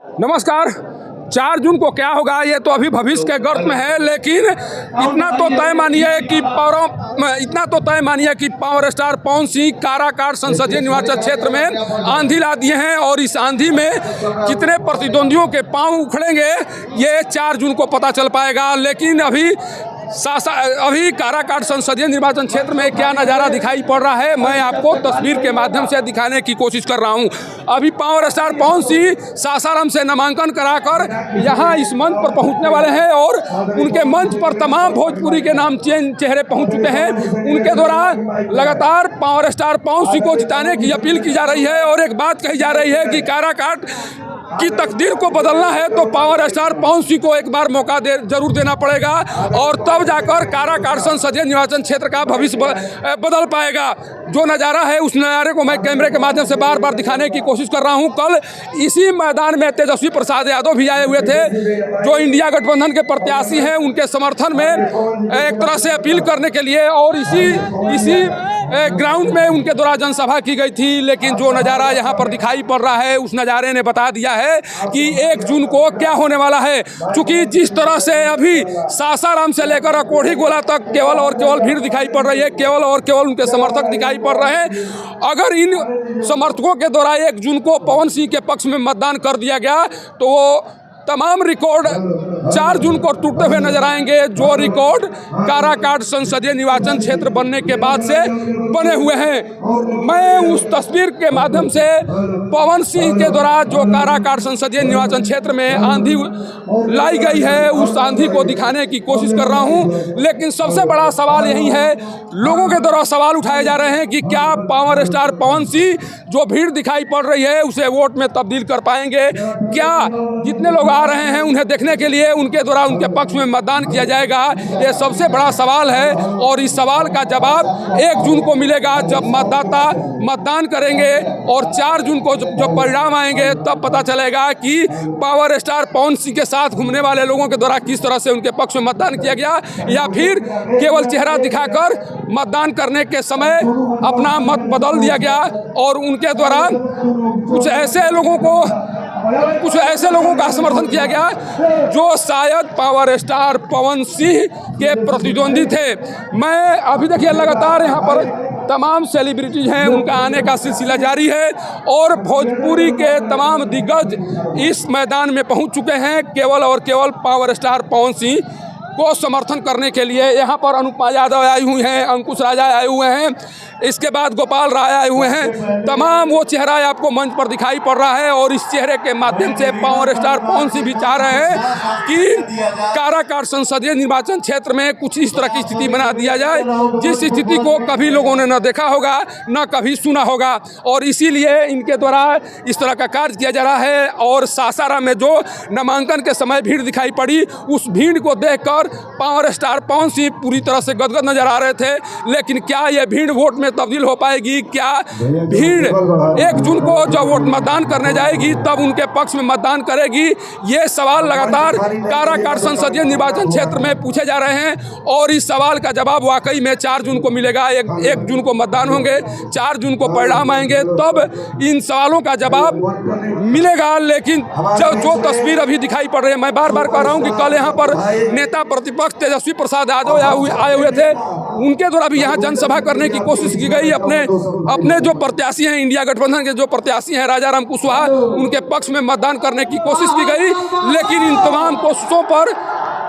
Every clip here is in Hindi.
नमस्कार। 4 जून को क्या होगा ये तो अभी भविष्य के गर्त में है, लेकिन इतना तो तय मानिए कि पावर स्टार पवन सिंह काराकाट संसदीय निर्वाचन क्षेत्र में आंधी ला दिए हैं और इस आंधी में कितने प्रतिद्वंदियों के पांव उखड़ेंगे ये 4 जून को पता चल पाएगा। लेकिन अभी काराकाट संसदीय निर्वाचन क्षेत्र में क्या नज़ारा दिखाई पड़ रहा है मैं आपको तस्वीर के माध्यम से दिखाने की कोशिश कर रहा हूं। अभी पावर स्टार पवन सिंह सासाराम से नामांकन कराकर यहां इस मंच पर पहुंचने वाले हैं और उनके मंच पर तमाम भोजपुरी के नामचीन चेहरे पहुंच चुके हैं। उनके द्वारा लगातार पावर स्टार पवन सिंह को जिताने की अपील की जा रही है और एक बात कही जा रही है कि काराकाट की तकदीर को बदलना है तो पावर स्टार पवन सिंह को एक बार मौका जरूर देना पड़ेगा और तब जाकर काराकाट संसदीय निर्वाचन क्षेत्र का भविष्य बदल पाएगा। जो नज़ारा है उस नज़ारे को मैं कैमरे के माध्यम से बार बार दिखाने की कोशिश कर रहा हूं। कल इसी मैदान में तेजस्वी प्रसाद यादव भी आए हुए थे, जो इंडिया गठबंधन के प्रत्याशी हैं, उनके समर्थन में एक तरह से अपील करने के लिए और इसी ग्राउंड में उनके द्वारा जनसभा की गई थी। लेकिन जो नज़ारा यहाँ पर दिखाई पड़ रहा है उस नज़ारे ने बता दिया है कि 1 जून को क्या होने वाला है। क्योंकि जिस तरह से अभी सासाराम से लेकर कोढ़ी गोला तक केवल और केवल भीड़ दिखाई पड़ रही है, केवल और केवल उनके समर्थक दिखाई पड़ रहे हैं। अगर इन समर्थकों के द्वारा 1 जून को पवन सिंह के पक्ष में मतदान कर दिया गया तो वो तमाम रिकॉर्ड 4 जून को टूटते हुए नजर आएंगे, जो रिकॉर्ड काराकाट संसदीय निर्वाचन क्षेत्र बनने के बाद से बने हुए हैं। मैं उस तस्वीर के माध्यम से पवन सिंह के द्वारा जो काराकाट संसदीय निर्वाचन क्षेत्र में आंधी लाई गई है उस आंधी को दिखाने की कोशिश कर रहा हूं। लेकिन सबसे बड़ा सवाल यही है, लोगों के द्वारा सवाल उठाए जा रहे हैं कि क्या पावर स्टार पवन सिंह जो भीड़ दिखाई पड़ रही है उसे वोट में तब्दील कर पाएंगे? क्या जितने लोग आ रहे हैं उन्हें देखने के लिए उनके द्वारा उनके पक्ष में मतदान किया जाएगा? ये सबसे बड़ा सवाल है और इस सवाल का जवाब 1 जून को मिलेगा, जब मतदाता मतदान करेंगे और 4 जून को जब परिणाम आएंगे तब पता चलेगा कि पावर स्टार पवन सिंह के साथ घूमने वाले लोगों के द्वारा किस तरह से उनके पक्ष में मतदान किया गया, या फिर केवल चेहरा दिखाकर मतदान करने के समय अपना मत बदल दिया गया और उनके द्वारा कुछ ऐसे लोगों का समर्थन किया गया जो शायद पावर स्टार पवन सिंह के प्रतिद्वंदी थे। मैं अभी देखिए लगातार यहाँ पर तमाम सेलिब्रिटीज हैं, उनका आने का सिलसिला जारी है और भोजपुरी के तमाम दिग्गज इस मैदान में पहुँच चुके हैं केवल और केवल पावर स्टार पवन सिंह को समर्थन करने के लिए। यहाँ पर अनुपमा यादव आई हुई हैं, अंकुश राजा आए हुए हैं, इसके बाद गोपाल राय आए हुए हैं। तमाम वो चेहरा आपको मंच पर दिखाई पड़ रहा है और इस चेहरे के माध्यम से पावर स्टार पवन सिंह भी चाह रहे हैं कि काराकाट संसदीय निर्वाचन क्षेत्र में कुछ इस तरह की स्थिति बना दिया जाए जिस स्थिति को कभी लोगों ने न देखा होगा न कभी सुना होगा, और इसीलिए इनके द्वारा इस तरह का कार्य किया जा रहा है। और सासाराम में जो नामांकन के समय भीड़ दिखाई पड़ी उस भीड़ को देखकर पावर स्टार पवन सिंह पूरी तरह से गदगद नजर आ रहे थे। लेकिन क्या यह भीड़ वोट में तब्दील हो पाएगी? क्या भीड़ 1 जून को जब वोट मतदान करने जाएगी तब उनके पक्ष में मतदान करेगी? ये सवाल लगातार काराकाट संसदीय निर्वाचन क्षेत्र में पूछे जा रहे हैं और इस सवाल का जवाब वाकई में 4 जून को मिलेगा। 1 जून को मतदान होंगे, 4 जून को परिणाम आएंगे, तब इन सवालों का जवाब मिलेगा। लेकिन जो तस्वीर अभी दिखाई पड़ रही है, मैं बार बार कह रहा हूँ कि कल यहाँ पर नेता प्रतिपक्ष तेजस्वी प्रसाद यादव आए हुए थे, उनके द्वारा भी यहाँ जनसभा करने की कोशिश की गई। अपने जो प्रत्याशी हैं, इंडिया गठबंधन के जो प्रत्याशी हैं राजाराम कुशवाहा, उनके पक्ष में मतदान करने की कोशिश की गई। लेकिन इन तमाम कोशिशों पर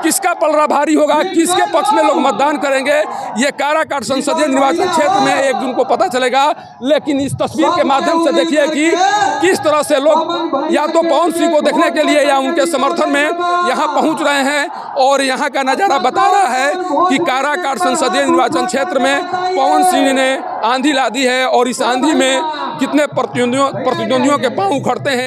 किसका पलड़ा भारी होगा, किसके पक्ष में लोग मतदान करेंगे, ये काराकाट संसदीय निर्वाचन क्षेत्र में 1 जून को पता चलेगा। लेकिन इस तस्वीर के माध्यम से देखिए कि किस तरह से लोग या तो पवन सिंह को देखने के लिए या उनके समर्थन में यहाँ पहुँच रहे हैं और यहाँ का नज़ारा बता रहा है कि काराकाट संसदीय निर्वाचन क्षेत्र में पवन सिंह ने आंधी ला दी है और इस आंधी में कितने प्रतिद्वंदियों के पांव उखड़ते हैं।